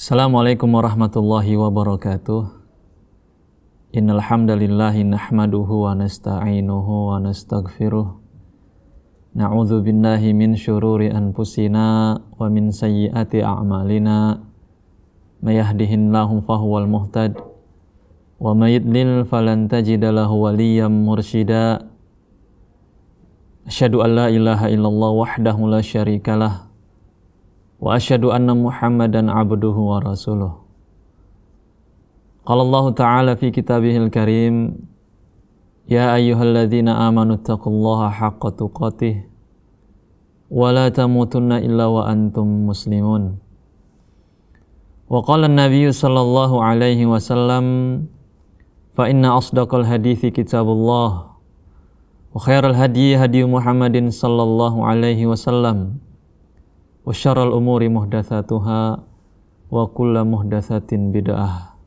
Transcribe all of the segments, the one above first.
Assalamualaikum warahmatullahi wabarakatuh. Innal hamdalillahi nahmaduhu wa nasta'inuhu wa nastaghfiruh. Na'udzu billahi min syururi anfusina wa min sayyiati a'malina. May yahdihillahu fahuwal muhtad wa may yudlil falan tajida lahu waliyyan mursyida. Asyhadu an la ilaha illallah wahdahu la syarikalah wa asyhadu anna Muhammadan abduhu wa rasuluh. Qala Allah Ta'ala fi kitabihil karim, ya ayyuhalladzina amanu taqullaha haqqa tuqatih wa la tamutunna illa wa antum muslimun. Wa qala an-nabiyyu sallallahu alaihi wasallam, fa inna asdaqal hadithi kitabullah wa khairal hadyi hadyu Muhammadin sallallahu alaihi wasallam wa syarrul umuri muhdatsatuha wa kullu muhdatsatin bid'ah.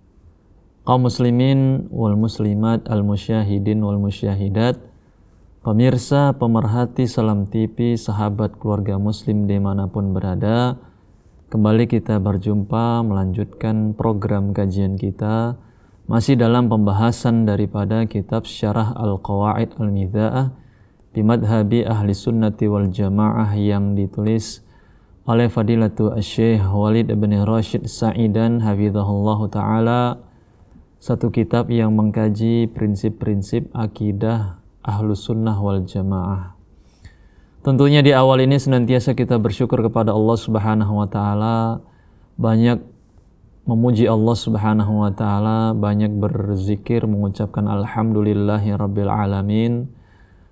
Kaum muslimin wal muslimat, al musyahidin wal musyahidat, pemirsa, pemerhati Salam TV, sahabat keluarga muslim dimanapun berada, kembali kita berjumpa melanjutkan program kajian kita masih dalam pembahasan daripada kitab Syarah Al-Qawaid Al-Midha'ah bimadhabi ahli sunnati wal jamaah yang ditulis oleh Fadilatu Asy-Syaikh Walid bin Rashid Sa'idan hafizahullahu ta'ala, satu kitab yang mengkaji prinsip-prinsip akidah Ahlus Sunnah wal Jamaah. Tentunya di awal ini senantiasa kita bersyukur kepada Allah Subhanahu wa ta'ala, banyak memuji Allah Subhanahu wa ta'ala, banyak berzikir, mengucapkan alhamdulillahi rabbil alamin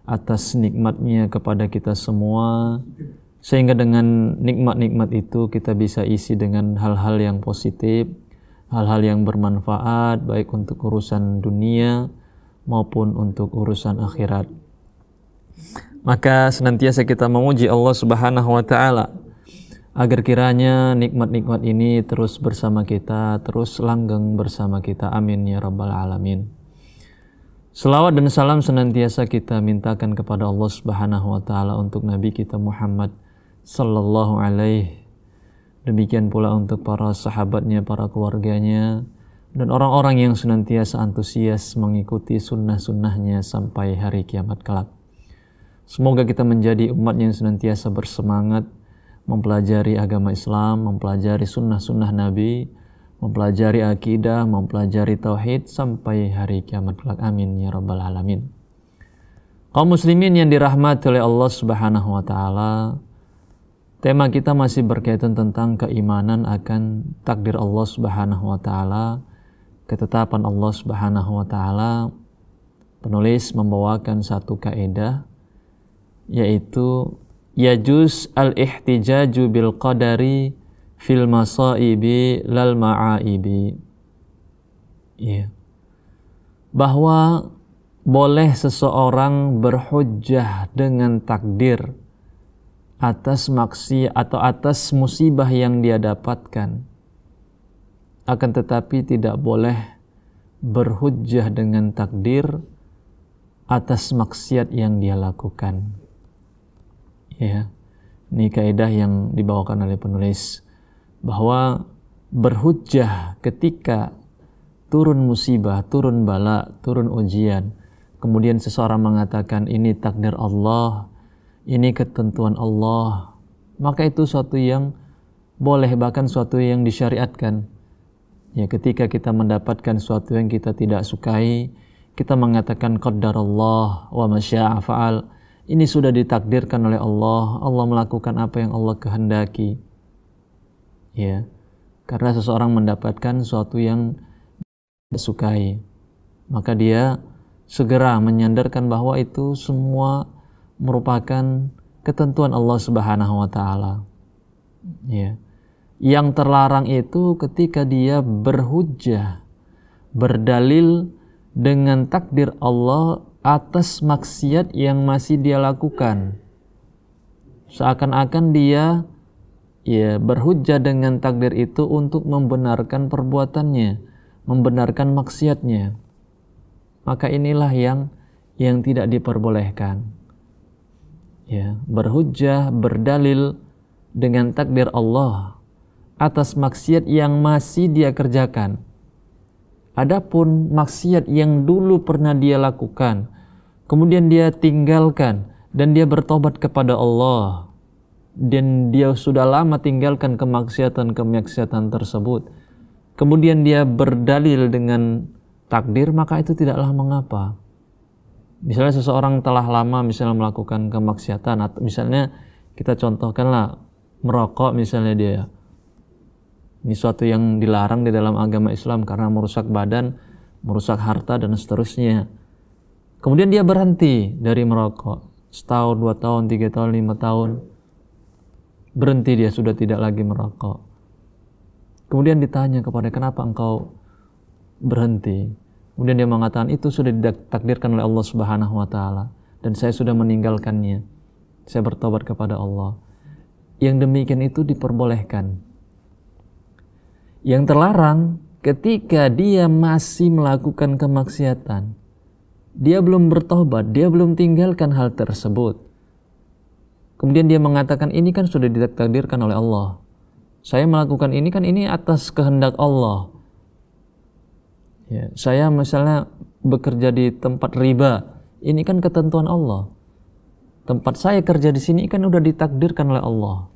atas nikmatnya kepada kita semua, sehingga dengan nikmat-nikmat itu kita bisa isi dengan hal-hal yang positif, hal-hal yang bermanfaat, baik untuk urusan dunia maupun untuk urusan akhirat. Maka senantiasa kita memuji Allah Subhanahu wa ta'ala agar kiranya nikmat-nikmat ini terus bersama kita, terus langgeng bersama kita. Amin ya rabbal alamin. Selawat dan salam senantiasa kita mintakan kepada Allah Subhanahu wa ta'ala untuk Nabi kita Muhammad sallallahu alaihi, demikian pula untuk para sahabatnya, para keluarganya, dan orang-orang yang senantiasa antusias mengikuti sunnah-sunnahnya sampai hari kiamat kelak. Semoga kita menjadi umat yang senantiasa bersemangat mempelajari agama Islam, mempelajari sunnah-sunnah Nabi, mempelajari akidah, mempelajari tauhid sampai hari kiamat kelak. Amin ya rabbal alamin. Kaum muslimin yang dirahmati oleh Allah Subhanahu wa ta'ala, tema kita masih berkaitan tentang keimanan akan takdir Allah Subhanahu wa ta'ala, ketetapan Allah Subhanahu wa ta'ala. Penulis membawakan satu kaidah, yaitu yajuz al-ihtijaju bil qadari fil masaibi lal ma'aibi. Bahwa boleh seseorang berhujjah dengan takdir atas maksiat atau atas musibah yang dia dapatkan, akan tetapi tidak boleh berhujjah dengan takdir atas maksiat yang dia lakukan. Ini kaidah yang dibawakan oleh penulis, bahwa berhujjah ketika turun musibah, turun bala, turun ujian, kemudian seseorang mengatakan ini takdir Allah, ini ketentuan Allah, maka itu suatu yang boleh, bahkan suatu yang disyariatkan. Ketika kita mendapatkan suatu yang kita tidak sukai, kita mengatakan qaddarallah wa ma syaa fa'al. Ini sudah ditakdirkan oleh Allah, Allah melakukan apa yang Allah kehendaki. Karena seseorang mendapatkan suatu yang tidak sukai, maka dia segera menyandarkan bahwa itu semua merupakan ketentuan Allah Subhanahu wa ta'ala. Yang terlarang itu ketika dia berhujjah, berdalil dengan takdir Allah atas maksiat yang masih dia lakukan. Seakan-akan dia berhujjah dengan takdir itu untuk membenarkan perbuatannya, membenarkan maksiatnya. Maka inilah yang tidak diperbolehkan. Berhujjah, berdalil dengan takdir Allah atas maksiat yang masih dia kerjakan. Adapun maksiat yang dulu pernah dia lakukan, kemudian dia tinggalkan dan dia bertobat kepada Allah, dan dia sudah lama tinggalkan kemaksiatan tersebut, kemudian dia berdalil dengan takdir, maka itu tidaklah mengapa. Misalnya seseorang telah lama misalnya melakukan kemaksiatan, atau misalnya kita contohkanlah merokok misalnya dia. Ini suatu yang dilarang di dalam agama Islam karena merusak badan, merusak harta, dan seterusnya. Kemudian dia berhenti dari merokok. Setahun, 2 tahun, 3 tahun, 5 tahun. Berhenti dia, sudah tidak lagi merokok. Kemudian ditanya kepada, kenapa engkau berhenti? Kemudian dia mengatakan, itu sudah ditakdirkan oleh Allah Subhanahu wa Ta'ala, dan saya sudah meninggalkannya. Saya bertobat kepada Allah. Yang demikian itu diperbolehkan. Yang terlarang ketika dia masih melakukan kemaksiatan, dia belum bertobat, dia belum tinggalkan hal tersebut. Kemudian dia mengatakan, ini kan sudah ditakdirkan oleh Allah. Saya melakukan ini kan ini atas kehendak Allah. Ya, saya misalnya bekerja di tempat riba, ini kan ketentuan Allah. Tempat saya kerja di sini kan udah ditakdirkan oleh Allah.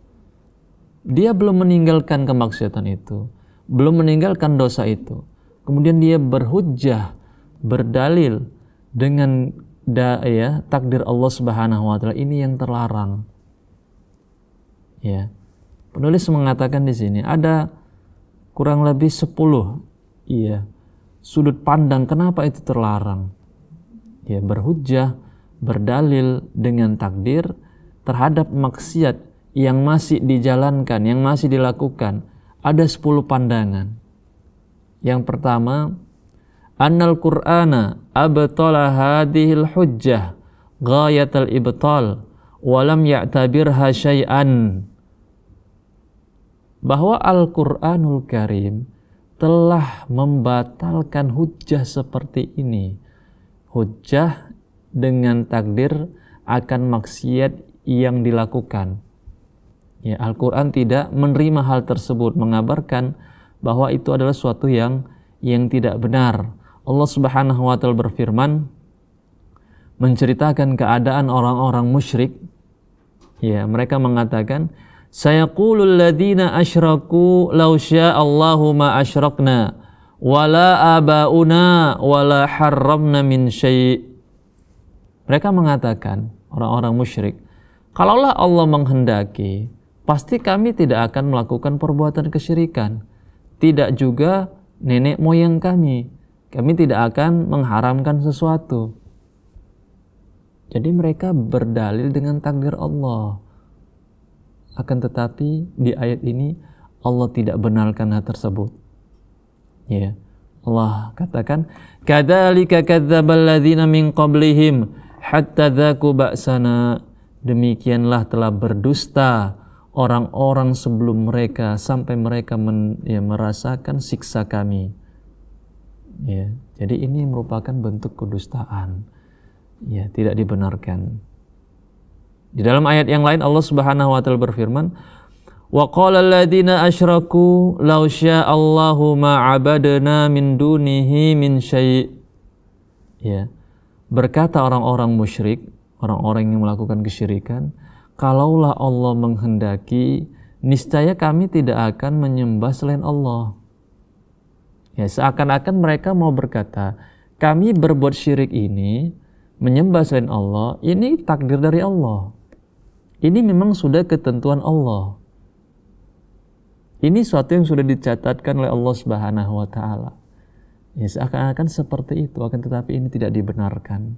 Dia belum meninggalkan kemaksiatan itu, belum meninggalkan dosa itu. Kemudian dia berhujjah, berdalil dengan takdir Allah Subhanahu wa Ta'ala, ini yang terlarang. Ya. Penulis mengatakan di sini ada kurang lebih 10 sudut pandang kenapa itu terlarang. Ya, berhujjah, berdalil dengan takdir terhadap maksiat yang masih dijalankan, yang masih dilakukan. Ada 10 pandangan. Yang pertama, annal Qur'ana abtala hadhil hujjah ghayatal ibtal wa lam ya'tabirha syai'an. Bahwa Al-Qur'anul Karim telah membatalkan hujjah seperti ini. Hujjah dengan takdir akan maksiat yang dilakukan. Ya, Al-Quran tidak menerima hal tersebut, mengabarkan bahwa itu adalah suatu yang tidak benar. Allah Subhanahu wa Ta'ala berfirman, menceritakan keadaan orang-orang musyrik. Ya, mereka mengatakan, sayaqulul ladzina asyraku law sya'allahu ma asyrakna wala abauna wala harramna min syai'. Mereka mengatakan, orang-orang musyrik, kalaulah Allah menghendaki, pasti kami tidak akan melakukan perbuatan kesyirikan. Tidak juga nenek moyang kami. Kami tidak akan mengharamkan sesuatu. Jadi mereka berdalil dengan takdir Allah. Akan tetapi di ayat ini Allah tidak benarkan hal tersebut. Ya. Allah katakan, kadzalika kadzdzabal ladzina min qablihim hatta dzaqu ba'sana. Demikianlah telah berdusta orang-orang sebelum mereka sampai mereka merasakan siksa kami. Ya, jadi ini merupakan bentuk kedustaan. Ya, tidak dibenarkan. Di dalam ayat yang lain Allah Subhanahu wa Ta'ala berfirman, wa qala alladziina asyraku law sya'allahu ma 'abadna min dunihi min syai'. Ya. Berkata orang-orang musyrik, orang-orang yang melakukan kesyirikan, kalaulah Allah menghendaki, niscaya kami tidak akan menyembah selain Allah. Ya, seakan-akan mereka mau berkata, kami berbuat syirik ini, menyembah selain Allah, ini takdir dari Allah. Ini memang sudah ketentuan Allah. Ini suatu yang sudah dicatatkan oleh Allah Subhanahu wa Ta'ala. Ya, seakan-akan seperti itu, akan tetapi ini tidak dibenarkan.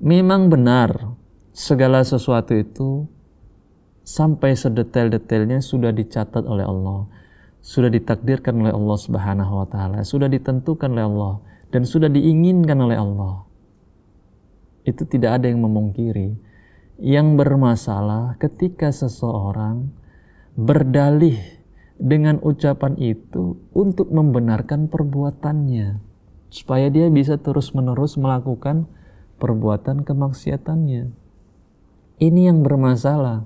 Memang benar, segala sesuatu itu sampai sedetail-detailnya sudah dicatat oleh Allah, sudah ditakdirkan oleh Allah Subhanahu wa Ta'ala, sudah ditentukan oleh Allah, dan sudah diinginkan oleh Allah. Itu tidak ada yang memungkiri. Yang bermasalah ketika seseorang berdalih dengan ucapan itu untuk membenarkan perbuatannya, supaya dia bisa terus-menerus melakukan perbuatan kemaksiatannya. Ini yang bermasalah.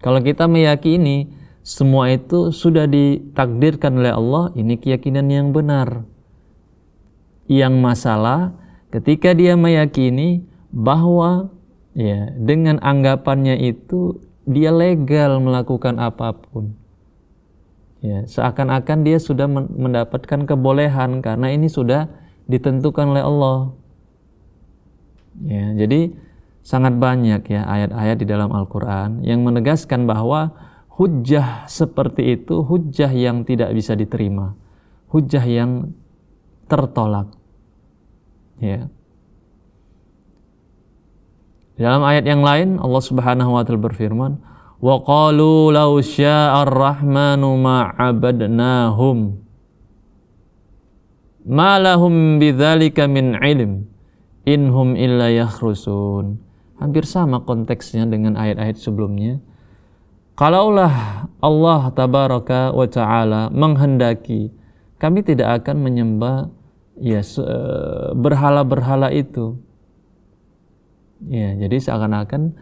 Kalau kita meyakini semua itu sudah ditakdirkan oleh Allah, ini keyakinan yang benar. Yang masalah ketika dia meyakini bahwa ya dengan anggapannya itu dia legal melakukan apapun. Ya, seakan-akan dia sudah mendapatkan kebolehan karena ini sudah ditentukan oleh Allah. Ya, jadi sangat banyak ya ayat-ayat di dalam Al-Quran yang menegaskan bahwa hujjah seperti itu hujjah yang tidak bisa diterima, hujjah yang tertolak. Ya. Dalam ayat yang lain Allah Subhanahu wa taala berfirman, "Wa qalu law syaa'a ar-rahmanu ma 'abadnahum ma lahum bidzalika min 'ilm inhum illa yakhrusun." Hampir sama konteksnya dengan ayat-ayat sebelumnya. Kalaulah Allah tabaraka wa ta'ala menghendaki, kami tidak akan menyembah ya berhala-berhala itu. Ya, jadi seakan-akan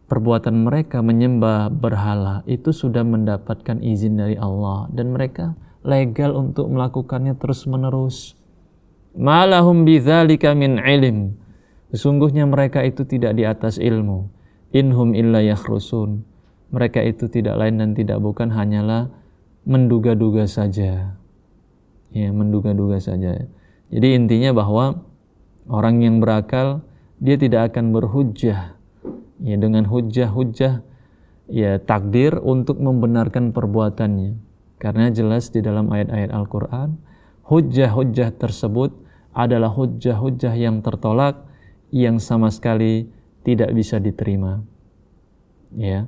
perbuatan mereka menyembah berhala itu sudah mendapatkan izin dari Allah dan mereka legal untuk melakukannya terus-menerus. Malahum bidzalika min ilm. Sesungguhnya mereka itu tidak di atas ilmu. Inhum illa yakhrusun. Mereka itu tidak lain dan tidak bukan hanyalah menduga-duga saja. Ya, menduga-duga saja. Jadi intinya bahwa orang yang berakal dia tidak akan berhujjah ya dengan hujjah-hujjah ya takdir untuk membenarkan perbuatannya. Karena jelas di dalam ayat-ayat Al-Qur'an hujjah-hujjah tersebut adalah hujjah-hujjah yang tertolak yang sama sekali tidak bisa diterima. Ya,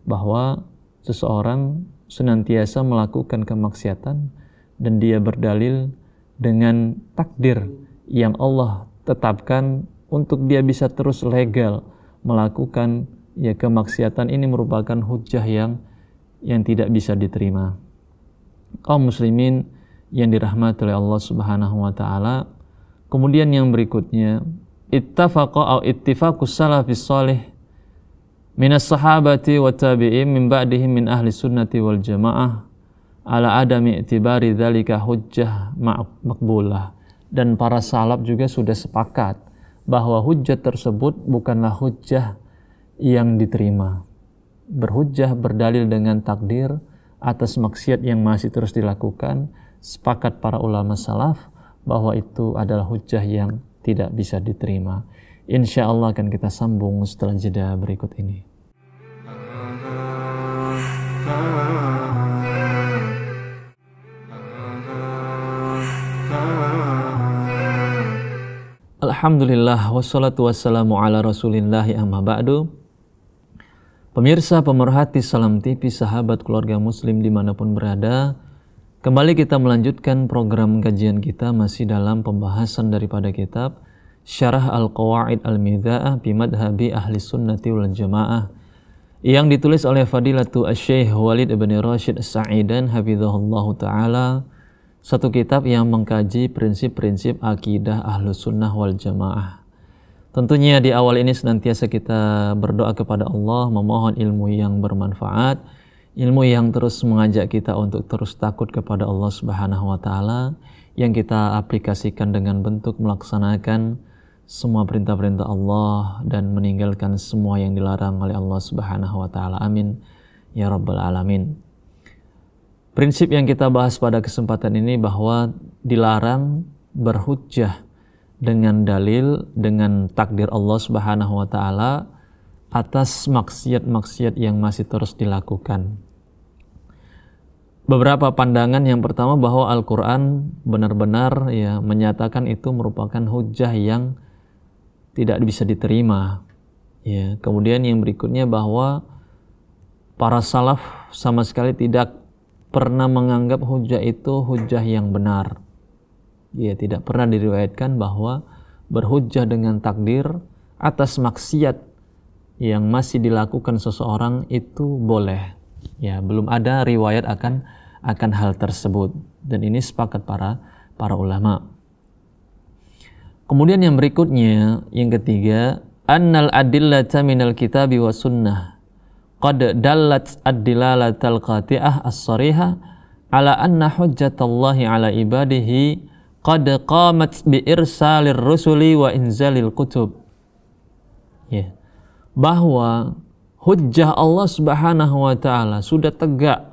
bahwa seseorang senantiasa melakukan kemaksiatan dan dia berdalil dengan takdir yang Allah tetapkan untuk dia bisa terus legal melakukan ya kemaksiatan, ini merupakan hujjah yang tidak bisa diterima. Kaum muslimin yang dirahmati oleh Allah Subhanahu wa taala. Kemudian yang berikutnya, ittafaqa au ittifaqus salafis salih minas sahabati wa tabi'in min ba'dihim min ahli sunnati wal jamaah ala adami i'tibari dzalika hujjah maqbulah. Dan para salaf juga sudah sepakat bahwa hujjah tersebut bukanlah hujjah yang diterima. Berhujjah berdalil dengan takdir atas maksiat yang masih terus dilakukan, sepakat para ulama salaf bahwa itu adalah hujjah yang tidak bisa diterima. Insya Allah akan kita sambung setelah jeda berikut ini. Alhamdulillah wassalatu wassalamu ala rasulillahi amma ba'du. Pemirsa pemerhati Salam TV, sahabat keluarga muslim dimanapun berada, kembali kita melanjutkan program kajian kita masih dalam pembahasan daripada kitab Syarah Al-Qawaid Al-Midha'ah bi Madhabi Ahli Sunnati wal Jamaah yang ditulis oleh Fadilatu Asy-Syaikh Walid ibn Rashid As-Sa'idan hafizahullahu ta'ala, satu kitab yang mengkaji prinsip-prinsip akidah Ahlus Sunnah wal Jamaah. Tentunya di awal ini senantiasa kita berdoa kepada Allah, memohon ilmu yang bermanfaat, ilmu yang terus mengajak kita untuk terus takut kepada Allah Subhanahu wa taala, yang kita aplikasikan dengan bentuk melaksanakan semua perintah-perintah Allah dan meninggalkan semua yang dilarang oleh Allah Subhanahu wa taala. Amin ya rabbal alamin. Prinsip yang kita bahas pada kesempatan ini bahwa dilarang berhujjah dengan dalil, dengan takdir Allah Subhanahu wa taala atas maksiat-maksiat yang masih terus dilakukan. Beberapa pandangan, yang pertama bahwa Al-Qur'an benar-benar ya menyatakan itu merupakan hujjah yang tidak bisa diterima. Ya, kemudian yang berikutnya bahwa para salaf sama sekali tidak pernah menganggap hujjah itu hujjah yang benar. Ya, tidak pernah diriwayatkan bahwa berhujjah dengan takdir atas maksiat yang masih dilakukan seseorang itu boleh. Ya, belum ada riwayat akan hal tersebut, dan ini sepakat para ulama. Kemudian yang berikutnya, yang ketiga, annal adillata minal kitabi wa sunnah qad dallat ad-dilalatal qati'ah as-sarihah ala anna hujjatallahi ala ibadihi qad qamat bi irsalir rusuli wa inzalil kutub. Ya. Bahwa hujjah Allah Subhanahu wa taala sudah tegak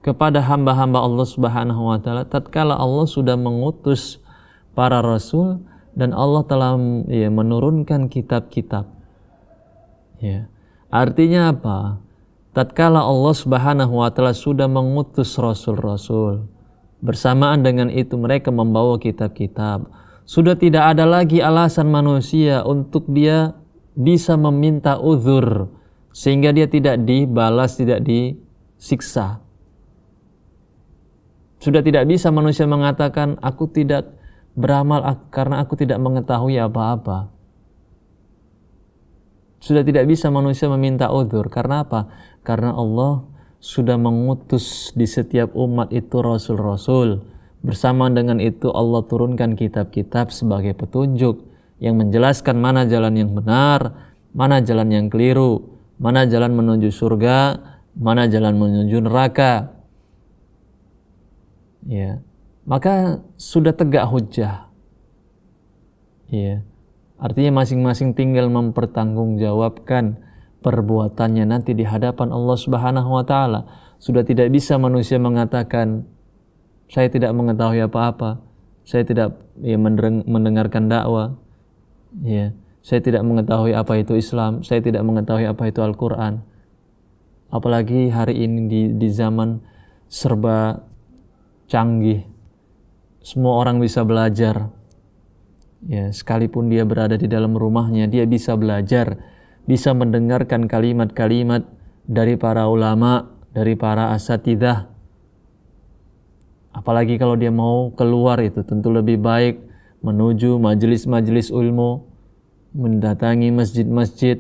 kepada hamba-hamba Allah Subhanahu wa taala tatkala Allah sudah mengutus para rasul dan Allah telah menurunkan kitab-kitab. Ya. Artinya apa? Tatkala Allah Subhanahu wa taala sudah mengutus rasul-rasul, bersamaan dengan itu mereka membawa kitab-kitab. Sudah tidak ada lagi alasan manusia untuk dia bisa meminta uzur sehingga dia tidak dibalas, tidak disiksa. Sudah tidak bisa manusia mengatakan aku tidak beramal karena aku tidak mengetahui apa-apa. Sudah tidak bisa manusia meminta uzur. Karena apa? Karena Allah sudah mengutus di setiap umat itu rasul-rasul. Bersamaan dengan itu Allah turunkan kitab-kitab sebagai petunjuk yang menjelaskan mana jalan yang benar, mana jalan yang keliru, mana jalan menuju surga, mana jalan menuju neraka. Ya, maka sudah tegak hujjah. Ya, artinya masing-masing tinggal mempertanggungjawabkan perbuatannya nanti di hadapan Allah Subhanahu wa taala. Sudah tidak bisa manusia mengatakan saya tidak mengetahui apa-apa, saya tidak mendengarkan dakwah. Ya, saya tidak mengetahui apa itu Islam, saya tidak mengetahui apa itu Al-Qur'an. Apalagi hari ini di zaman serba canggih, semua orang bisa belajar. Ya, sekalipun dia berada di dalam rumahnya, dia bisa belajar, bisa mendengarkan kalimat-kalimat dari para ulama, dari para asatidzah. Apalagi kalau dia mau keluar itu tentu lebih baik menuju majelis-majelis ilmu, mendatangi masjid-masjid,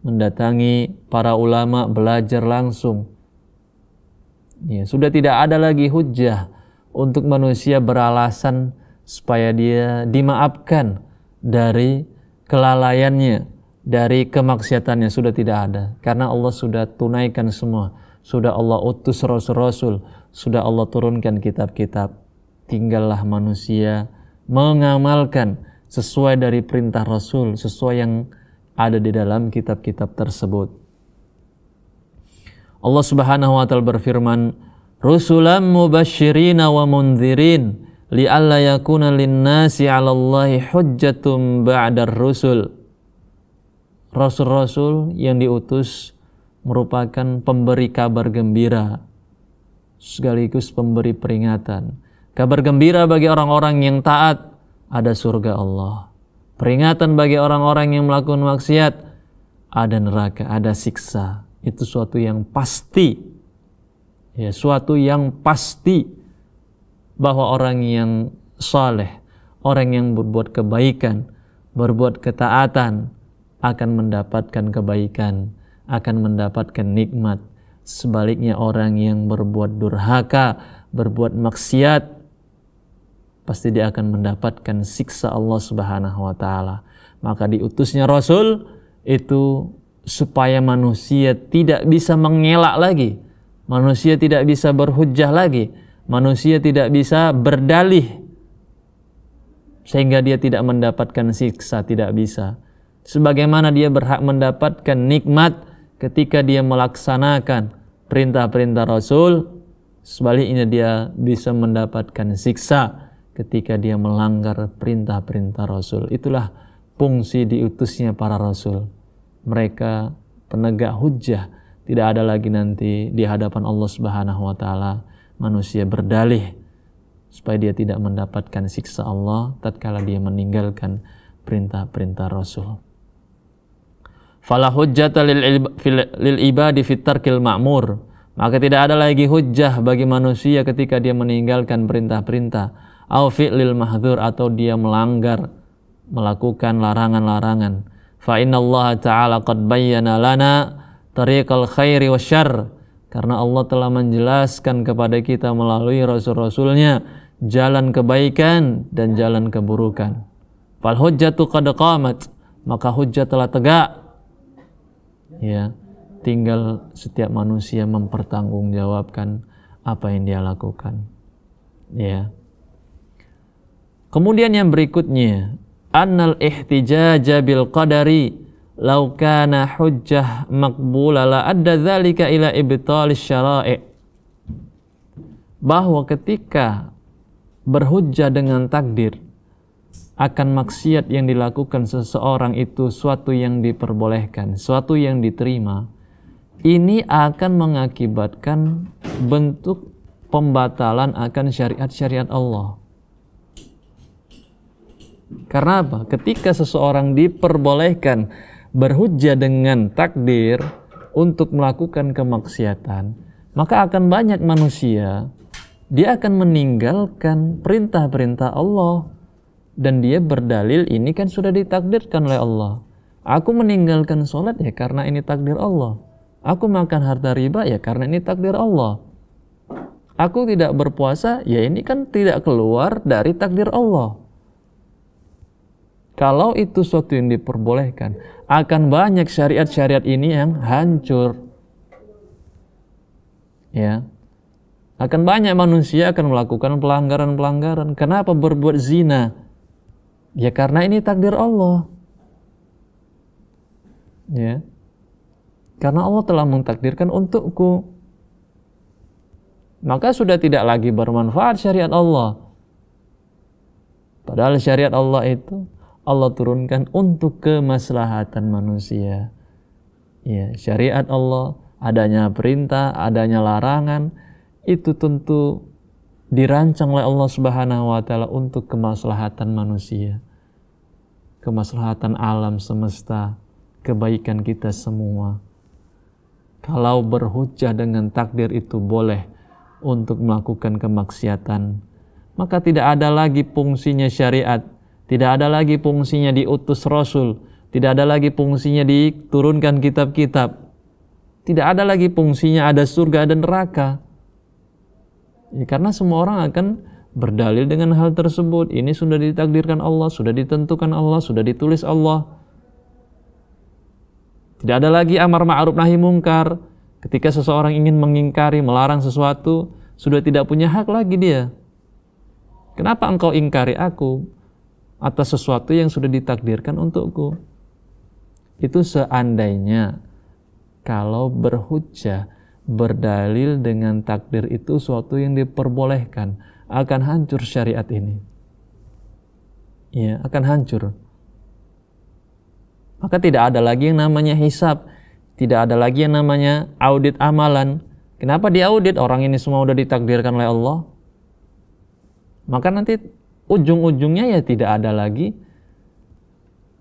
mendatangi para ulama, belajar langsung. Ya, sudah tidak ada lagi hujjah untuk manusia beralasan supaya dia dimaafkan dari kelalaiannya, dari kemaksiatannya. Sudah tidak ada, karena Allah sudah tunaikan semua. Sudah Allah utus rasul-rasul, sudah Allah turunkan kitab-kitab. Tinggallah manusia mengamalkan sesuai dari perintah Rasul, sesuai yang ada di dalam kitab-kitab tersebut. Allah Subhanahu wa taala berfirman, "Rusulan mubasysyirina wa mundzirin li'alla yakuna lin-nasi 'ala Allahi hujjatun ba'dar rusul." Rasul-rasul yang diutus merupakan pemberi kabar gembira sekaligus pemberi peringatan. Kabar gembira bagi orang-orang yang taat, ada surga Allah. Peringatan bagi orang-orang yang melakukan maksiat, ada neraka, ada siksa. Itu suatu yang pasti. Ya, suatu yang pasti bahwa orang yang saleh, orang yang berbuat kebaikan, berbuat ketaatan akan mendapatkan kebaikan, akan mendapatkan nikmat. Sebaliknya orang yang berbuat durhaka, berbuat maksiat, pasti dia akan mendapatkan siksa Allah Subhanahu wa taala. Maka diutusnya Rasul itu supaya manusia tidak bisa mengelak lagi, manusia tidak bisa berhujjah lagi, manusia tidak bisa berdalih sehingga dia tidak mendapatkan siksa, tidak bisa. Sebagaimana dia berhak mendapatkan nikmat ketika dia melaksanakan perintah-perintah Rasul, sebaliknya dia bisa mendapatkan siksa ketika dia melanggar perintah-perintah Rasul. Itulah fungsi diutusnya para Rasul. Mereka penegak hujjah. Tidak ada lagi nanti di hadapan Allah Subhanahu wa taala manusia berdalih supaya dia tidak mendapatkan siksa Allah tatkala dia meninggalkan perintah-perintah Rasul. Fala hujjata lil ibadi fit tarkil ma'mur. Maka tidak ada lagi hujjah bagi manusia ketika dia meninggalkan perintah-perintah, au fi'lil mahdzur, atau dia melanggar, melakukan larangan-larangan. Fa innallaha ta'ala qad bayyana lana tariqal khairi wasyarr. Karena Allah telah menjelaskan kepada kita melalui rasul-rasulnya jalan kebaikan dan jalan keburukan. Fal hujjatu qad qamat. Maka hujjah telah tegak. Ya. tinggal setiap manusia mempertanggungjawabkan apa yang dia lakukan. Ya. Kemudian yang berikutnya, annal ihtijaja bil qadari law kana hujjah maqbula la adda dzalika ila ibtal syara'i. Bahwa ketika berhujjah dengan takdir akan maksiat yang dilakukan seseorang itu suatu yang diperbolehkan, suatu yang diterima, ini akan mengakibatkan bentuk pembatalan akan syariat-syariat Allah. Karena apa? Ketika seseorang diperbolehkan berhujjah dengan takdir untuk melakukan kemaksiatan, maka akan banyak manusia, dia akan meninggalkan perintah-perintah Allah. Dan dia berdalil, ini kan sudah ditakdirkan oleh Allah. Aku meninggalkan sholat ya karena ini takdir Allah. Aku makan harta riba ya karena ini takdir Allah. Aku tidak berpuasa, ya ini kan tidak keluar dari takdir Allah. Kalau itu suatu yang diperbolehkan, akan banyak syariat-syariat ini yang hancur. Ya. Akan banyak manusia akan melakukan pelanggaran-pelanggaran. Kenapa berbuat zina? Ya karena ini takdir Allah. Ya. Karena Allah telah mentakdirkan untukku. Maka sudah tidak lagi bermanfaat syariat Allah. Padahal syariat Allah itu Allah turunkan untuk kemaslahatan manusia. Ya, syariat Allah, adanya perintah, adanya larangan, itu tentu dirancang oleh Allah Subhanahu wa taala untuk kemaslahatan manusia. Kemaslahatan alam semesta, kebaikan kita semua. Kalau berhujjah dengan takdir itu boleh untuk melakukan kemaksiatan, maka tidak ada lagi fungsinya syariat, tidak ada lagi fungsinya diutus Rasul, tidak ada lagi fungsinya diturunkan kitab-kitab, tidak ada lagi fungsinya ada surga dan neraka. Ya, karena semua orang akan berdalil dengan hal tersebut. Ini sudah ditakdirkan Allah, sudah ditentukan Allah, sudah ditulis Allah. Tidak ada lagi amar ma'ruf nahi mungkar. Ketika seseorang ingin mengingkari, melarang sesuatu, sudah tidak punya hak lagi dia. Kenapa engkau ingkari aku atas sesuatu yang sudah ditakdirkan untukku? Itu seandainya kalau berhujjah, berdalil dengan takdir itu suatu yang diperbolehkan, akan hancur syariat ini. Ya, akan hancur. Maka tidak ada lagi yang namanya hisab, tidak ada lagi yang namanya audit amalan. Kenapa diaudit? Orang ini semua sudah ditakdirkan oleh Allah. Maka nanti ujung-ujungnya ya tidak ada lagi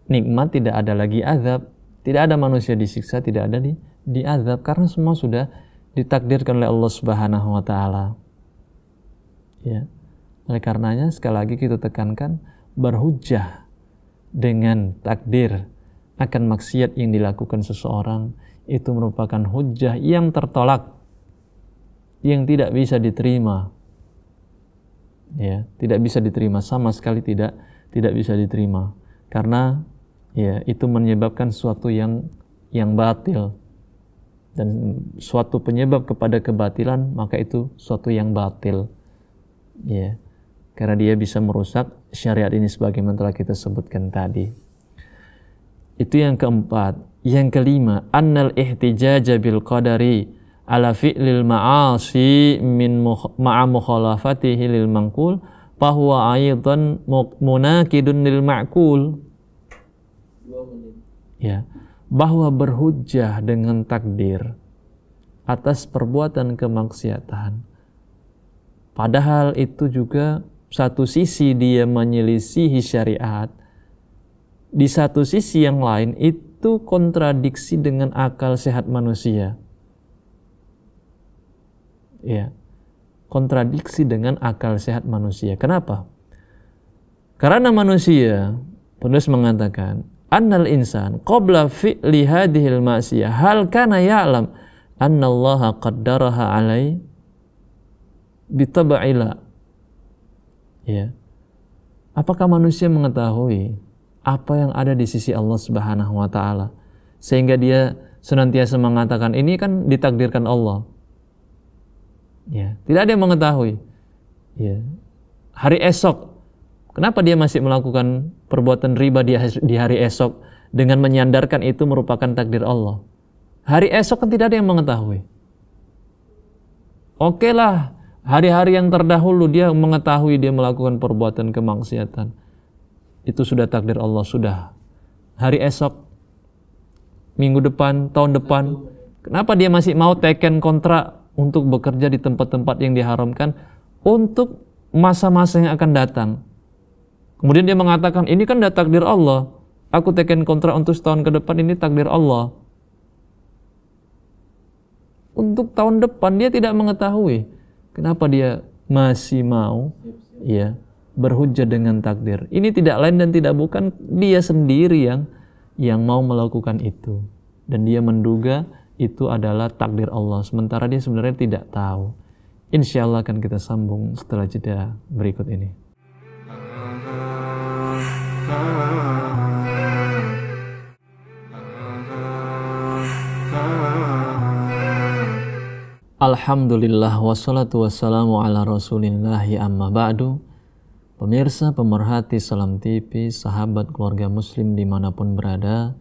nikmat, tidak ada lagi azab. Tidak ada manusia disiksa, tidak ada diazab, karena semua sudah ditakdirkan oleh Allah Subhanahu wa taala. Ya. Oleh karenanya sekali lagi kita tekankan, berhujjah dengan takdir akan maksiat yang dilakukan seseorang itu merupakan hujjah yang tertolak, yang tidak bisa diterima. Ya, tidak bisa diterima, sama sekali tidak bisa diterima. Karena ya itu menyebabkan sesuatu yang batil, dan suatu penyebab kepada kebatilan, maka itu suatu yang batil. Ya. Karena dia bisa merusak syariat ini sebagaimana telah kita sebutkan tadi. Itu yang keempat. Yang kelima, annal ihtijaja bil qadari ala fi'lil ma'asi min ma'a mukhalafatihi lil manqul fahuwa aidan munakidun lil ma'qul. Ya, bahwa berhujjah dengan takdir atas perbuatan kemaksiatan, padahal itu juga satu sisi dia menyelisihi syariat, di satu sisi yang lain itu kontradiksi dengan akal sehat manusia. Ya, kontradiksi dengan akal sehat manusia. Kenapa? Karena manusia, penulis mengatakan, annal insan qabla fi'li hadhil ma'siyah hal kana ya'lam anna Allah qaddaraha alai bitab'ila. Ya. Apakah manusia mengetahui apa yang ada di sisi Allah Subhanahu wa taala sehingga dia senantiasa mengatakan ini kan ditakdirkan Allah. Ya, tidak ada yang mengetahui. Ya. Hari esok, kenapa dia masih melakukan perbuatan riba di hari esok dengan menyandarkan itu merupakan takdir Allah? Hari esok kan tidak ada yang mengetahui. Oke lah, hari-hari yang terdahulu dia mengetahui dia melakukan perbuatan kemaksiatan. Itu sudah takdir Allah, sudah. Hari esok, minggu depan, tahun depan, kenapa dia masih mau teken kontrak untuk bekerja di tempat-tempat yang diharamkan untuk masa-masa yang akan datang? Kemudian dia mengatakan, ini kan udah takdir Allah. Aku teken kontrak untuk setahun ke depan, ini takdir Allah. Untuk tahun depan dia tidak mengetahui. Kenapa dia masih mau ya berhujjah dengan takdir? Ini tidak lain dan tidak bukan dia sendiri yang mau melakukan itu. Dan dia menduga itu adalah takdir Allah. Sementara dia sebenarnya tidak tahu. Insya Allah akan kita sambung setelah jeda berikut ini. Alhamdulillah wassalatu wassalamu ala rasulillahi amma ba'du. Pemirsa, pemerhati Salam TV, sahabat keluarga muslim dimanapun berada,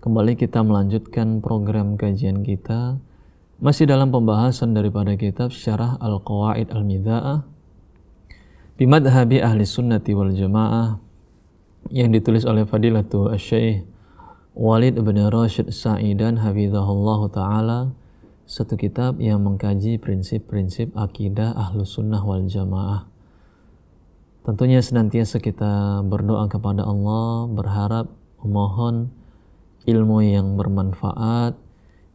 kembali kita melanjutkan program kajian kita masih dalam pembahasan daripada kitab Syarah Al-Qawaid Al-Midha'ah bimadhabi ahli sunnati wal jamaah yang ditulis oleh Fadilatu Asy-Syaikh Walid bin Rashid Sa'idan hafizahullahu ta'ala, satu kitab yang mengkaji prinsip-prinsip akidah Ahlus Sunnah wal Jamaah. Tentunya senantiasa kita berdoa kepada Allah, berharap, memohon ilmu yang bermanfaat,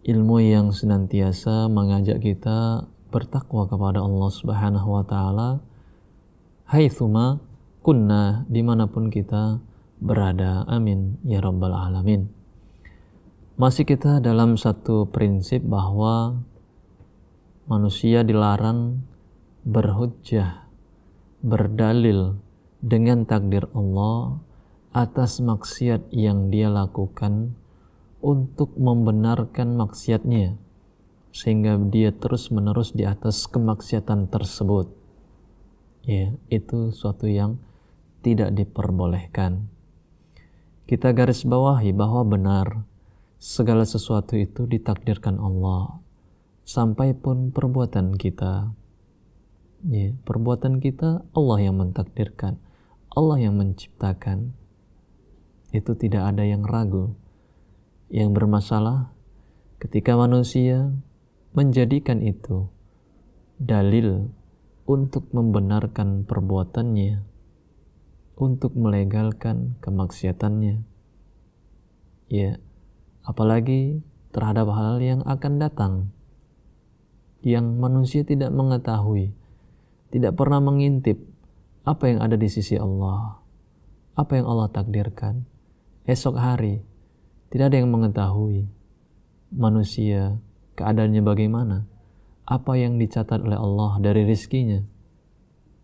ilmu yang senantiasa mengajak kita bertakwa kepada Allah Subhanahu wa Ta'ala, haitsuma kunna, dimanapun kita berada. Amin ya rabbal alamin. Masih kita dalam satu prinsip bahwa manusia dilarang berhujjah, berdalil dengan takdir Allah atas maksiat yang dia lakukan untuk membenarkan maksiatnya, sehingga dia terus-menerus di atas kemaksiatan tersebut. Ya, itu suatu yang tidak diperbolehkan. Kita garis bawahi bahwa benar segala sesuatu itu ditakdirkan Allah, sampai pun perbuatan kita. Ya, perbuatan kita Allah yang mentakdirkan, Allah yang menciptakan. Itu tidak ada yang ragu. Yang bermasalah ketika manusia menjadikan itu dalil untuk membenarkan perbuatannya, untuk melegalkan kemaksiatannya. Ya, apalagi terhadap hal yang akan datang, yang manusia tidak mengetahui, tidak pernah mengintip apa yang ada di sisi Allah, apa yang Allah takdirkan. Esok hari, tidak ada yang mengetahui manusia keadaannya bagaimana, apa yang dicatat oleh Allah dari rizkinya.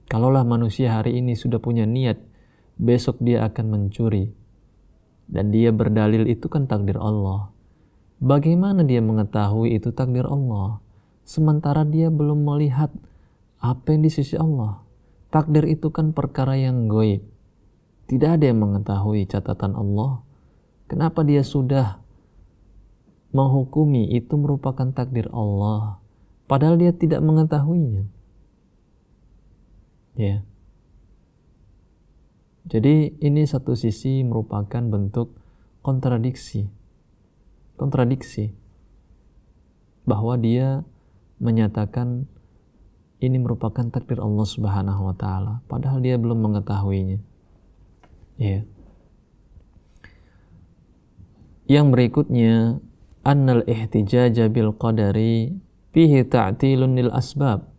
Kalaulah manusia hari ini sudah punya niat, besok dia akan mencuri, dan dia berdalil itu kan takdir Allah. Bagaimana dia mengetahui itu takdir Allah, sementara dia belum melihat apa yang di sisi Allah? Takdir itu kan perkara yang gaib. Tidak ada yang mengetahui catatan Allah. Kenapa dia sudah menghukumi itu merupakan takdir Allah, padahal dia tidak mengetahuinya? Ya. Jadi ini satu sisi merupakan bentuk kontradiksi bahwa dia menyatakan ini merupakan takdir Allah Subhanahu wa Ta'ala, padahal dia belum mengetahuinya. Ya. Yang berikutnya, annal ihtijaja bil qadari fihi ta'tilun lil asbab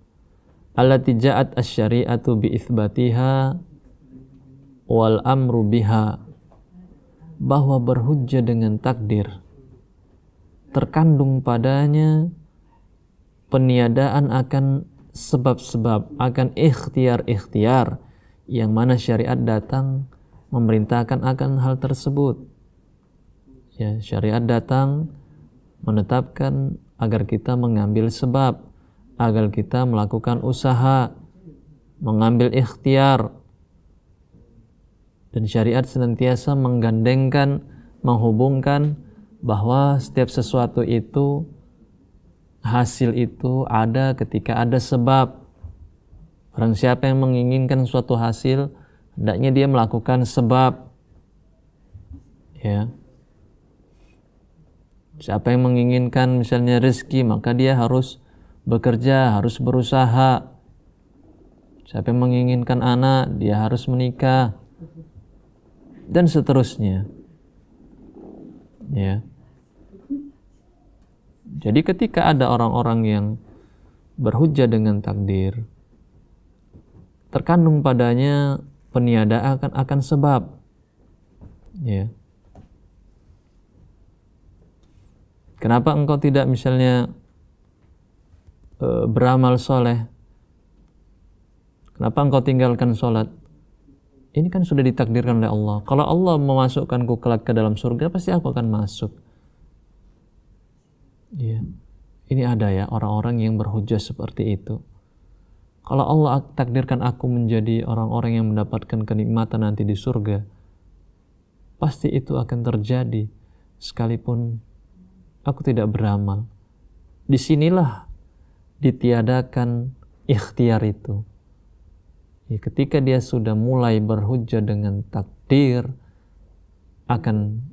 allati ja'at asy-syari'atu bi itsbatiha wal amru biha, bahwa berhujjah dengan takdir terkandung padanya peniadaan akan sebab-sebab, akan ikhtiar-ikhtiar yang mana syariat datang memerintahkan akan hal tersebut. Ya, syariat datang menetapkan agar kita mengambil sebab, agar kita melakukan usaha, mengambil ikhtiar. Dan syariat senantiasa menggandengkan, menghubungkan bahwa setiap sesuatu itu, hasil itu ada ketika ada sebab. Barang siapa yang menginginkan suatu hasil, hendaknya dia melakukan sebab. Ya. Siapa yang menginginkan misalnya rezeki, maka dia harus bekerja, harus berusaha. Siapa yang menginginkan anak, dia harus menikah. Dan seterusnya. Ya. Jadi ketika ada orang-orang yang berhujjah dengan takdir, terkandung padanya peniadaan akan sebab. Ya. Kenapa engkau tidak misalnya beramal soleh? Kenapa engkau tinggalkan sholat? Ini kan sudah ditakdirkan oleh Allah. Kalau Allah memasukkanku kelak ke dalam surga, pasti aku akan masuk. Ya. Ini ada ya orang-orang yang berhujjah seperti itu. Kalau Allah takdirkan aku menjadi orang-orang yang mendapatkan kenikmatan nanti di surga, pasti itu akan terjadi sekalipun aku tidak beramal. Disinilah ditiadakan ikhtiar itu. Ya, ketika dia sudah mulai berhujjah dengan takdir akan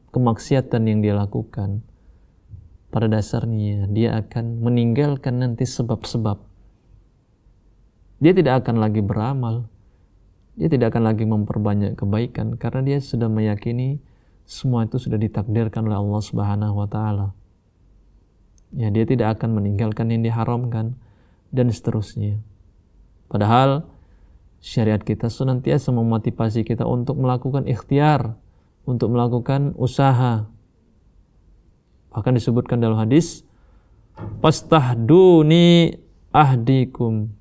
kemaksiatan yang dia lakukan, pada dasarnya dia akan meninggalkan nanti sebab-sebab. Dia tidak akan lagi beramal, dia tidak akan lagi memperbanyak kebaikan, karena dia sudah meyakini semua itu sudah ditakdirkan oleh Allah Subhanahu wa Ta'ala. Ya, dia tidak akan meninggalkan yang diharamkan dan seterusnya. Padahal syariat kita senantiasa memotivasi kita untuk melakukan ikhtiar, untuk melakukan usaha. Bahkan disebutkan dalam hadis, "Fastahduni ahdikum."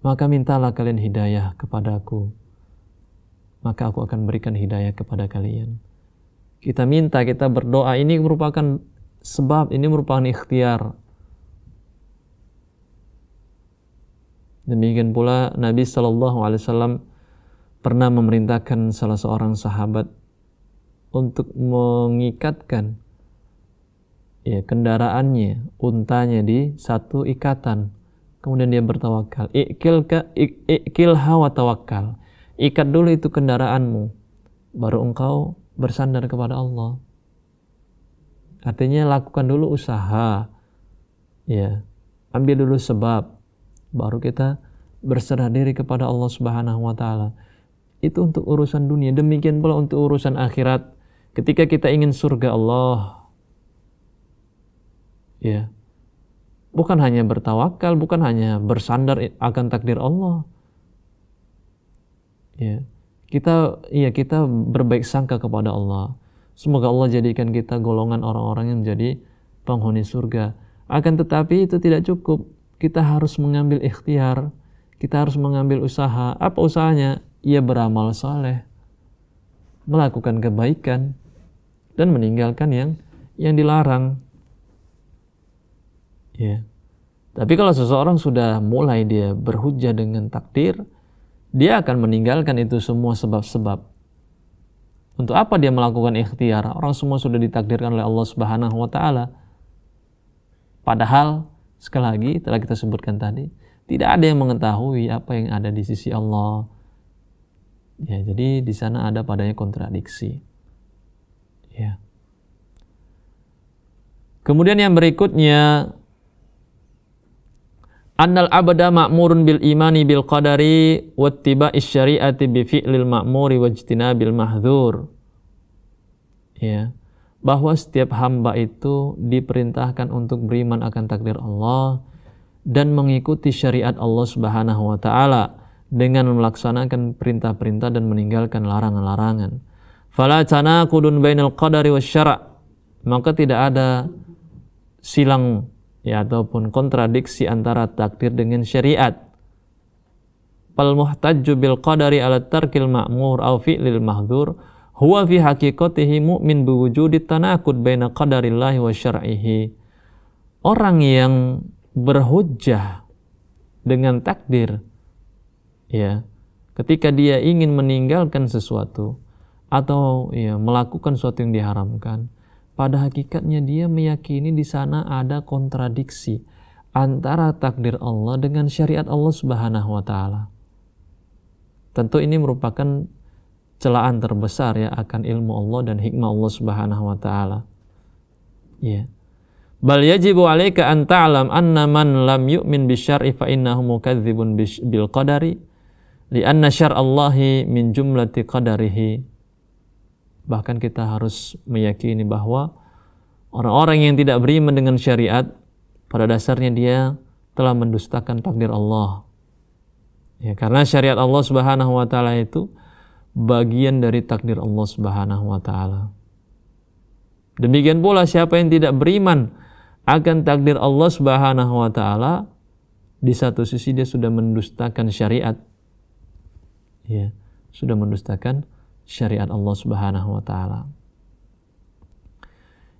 Maka mintalah kalian hidayah kepadaku, maka aku akan berikan hidayah kepada kalian. Kita minta, kita berdoa, ini merupakan sebab, ini merupakan ikhtiar. Demikian pula Nabi SAW pernah memerintahkan salah seorang sahabat untuk mengikatkan kendaraannya, untanya di satu ikatan. Kemudian dia bertawakal. Ikilha wa tawakkal. Ikat dulu itu kendaraanmu, baru engkau bersandar kepada Allah. Artinya lakukan dulu usaha. Ya, ambil dulu sebab, baru kita berserah diri kepada Allah Subhanahu wa Ta'ala. Itu untuk urusan dunia. Demikian pula untuk urusan akhirat. Ketika kita ingin surga Allah, ya, bukan hanya bertawakal, bukan hanya bersandar akan takdir Allah. Ya, kita berbaik sangka kepada Allah. Semoga Allah jadikan kita golongan orang-orang yang menjadi penghuni surga. Akan tetapi itu tidak cukup. Kita harus mengambil ikhtiar, kita harus mengambil usaha. Apa usahanya? Ia beramal saleh, melakukan kebaikan, dan meninggalkan yang dilarang. Ya. Tapi kalau seseorang sudah mulai dia berhujjah dengan takdir, dia akan meninggalkan itu semua sebab-sebab. Untuk apa dia melakukan ikhtiar? Orang semua sudah ditakdirkan oleh Allah Subhanahu wa Ta'ala. Padahal sekali lagi telah kita sebutkan tadi, tidak ada yang mengetahui apa yang ada di sisi Allah. Ya, jadi di sana ada padanya kontradiksi. Ya. Kemudian yang berikutnya, annal abda ma'murun bil imani bil qadari wattiba'is syari'ati bi fi'lil ma'muri wajtinabil mahdzur. Ya. Bahwa setiap hamba itu diperintahkan untuk beriman akan takdir Allah dan mengikuti syariat Allah Subhanahu wa Ta'ala dengan melaksanakan perintah-perintah dan meninggalkan larangan-larangan. Fala tanaqudun bainal qadari wasyara'. Maka tidak ada silang ataupun kontradiksi antara takdir dengan syariat. Fal muhtajju bil qadari ala tarkil ma'mur aw fi'lil mahdzur huwa fi haqiqatihi mu'min biwujudi tanaqud baina qadarillahi wa syar'ihi. Orang yang berhujjah dengan takdir, ya, ketika dia ingin meninggalkan sesuatu atau ya melakukan sesuatu yang diharamkan, pada hakikatnya dia meyakini di sana ada kontradiksi antara takdir Allah dengan syariat Allah Subhanahu wa taala. Tentu ini merupakan celaan terbesar ya akan ilmu Allah dan hikmah Allah Subhanahu wa taala. Ya. Bal yajibu 'alaika an ta'lam anna man lam yu'min bisyar'i fa innahu mukadzibun bil qadari li'anna syar'allahi min jumlati qadarihi. Bahkan kita harus meyakini bahwa orang-orang yang tidak beriman dengan syariat pada dasarnya dia telah mendustakan takdir Allah. Ya, karena syariat Allah Subhanahu wa taala itu bagian dari takdir Allah Subhanahu wa taala. Demikian pula siapa yang tidak beriman akan takdir Allah Subhanahu wa taala, di satu sisi dia sudah mendustakan syariat. Ya, sudah mendustakan syariat Allah Subhanahu wa taala.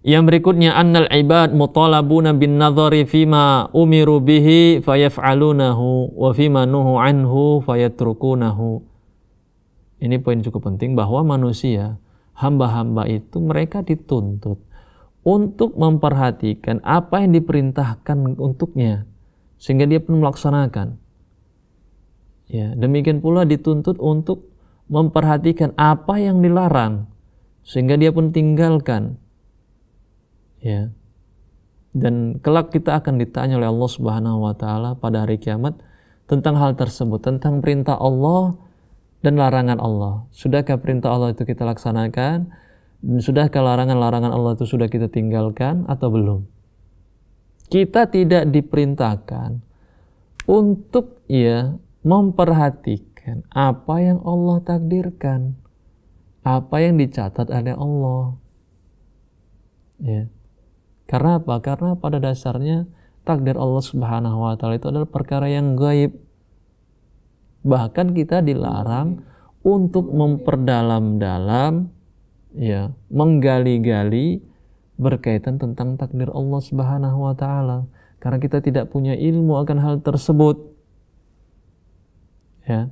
Yang berikutnya, annal ibad mutalabuna bin nadhari fima umiru bihi fayaf'alunahu wa fima nuhu anhu fayatrukunahu. Ini poin cukup penting, bahwa manusia, hamba-hamba itu mereka dituntut untuk memperhatikan apa yang diperintahkan untuknya sehingga dia pun melaksanakan. Ya, demikian pula dituntut untuk memperhatikan apa yang dilarang sehingga dia pun tinggalkan. Ya. Dan kelak kita akan ditanya oleh Allah Subhanahu wa taala pada hari kiamat tentang hal tersebut, tentang perintah Allah dan larangan Allah. Sudahkah perintah Allah itu kita laksanakan? Dan sudahkah larangan-larangan Allah itu sudah kita tinggalkan atau belum? Kita tidak diperintahkan untuk ya memperhatikan apa yang Allah takdirkan, apa yang dicatat oleh Allah. Ya. Karena apa? Karena pada dasarnya takdir Allah Subhanahu wa taala itu adalah perkara yang gaib. Bahkan kita dilarang untuk memperdalam-dalam, ya, menggali-gali berkaitan tentang takdir Allah Subhanahu wa taala, karena kita tidak punya ilmu akan hal tersebut. Ya.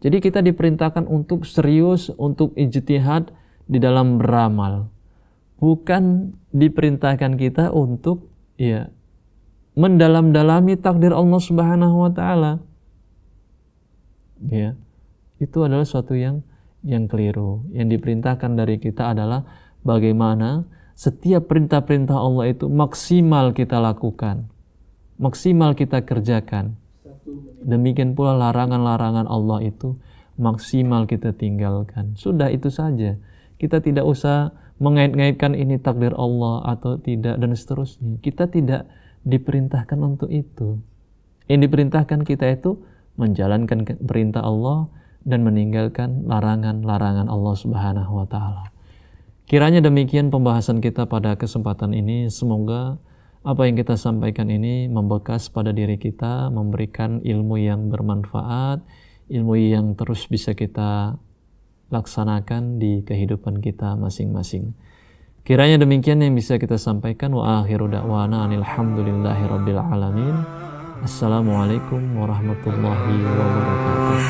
Jadi kita diperintahkan untuk serius, untuk ijtihad di dalam beramal. Bukan diperintahkan kita untuk ya mendalam-dalami takdir Allah Subhanahu wa taala. Ya. Itu adalah suatu yang keliru. Yang diperintahkan dari kita adalah bagaimana setiap perintah-perintah Allah itu maksimal kita lakukan, maksimal kita kerjakan. Demikian pula larangan-larangan Allah itu maksimal kita tinggalkan. Sudah itu saja. Kita tidak usah mengait-ngaitkan ini takdir Allah atau tidak dan seterusnya. Kita tidak diperintahkan untuk itu. Yang diperintahkan kita itu menjalankan perintah Allah dan meninggalkan larangan-larangan Allah Subhanahu wa taala. Kiranya demikian pembahasan kita pada kesempatan ini. Semoga apa yang kita sampaikan ini membekas pada diri kita, memberikan ilmu yang bermanfaat, ilmu yang terus bisa kita laksanakan di kehidupan kita masing-masing. Kiranya demikian yang bisa kita sampaikan. Wa akhiru da'wana alhamdulillahi rabbil alamin. Assalamualaikum warahmatullahi wabarakatuh.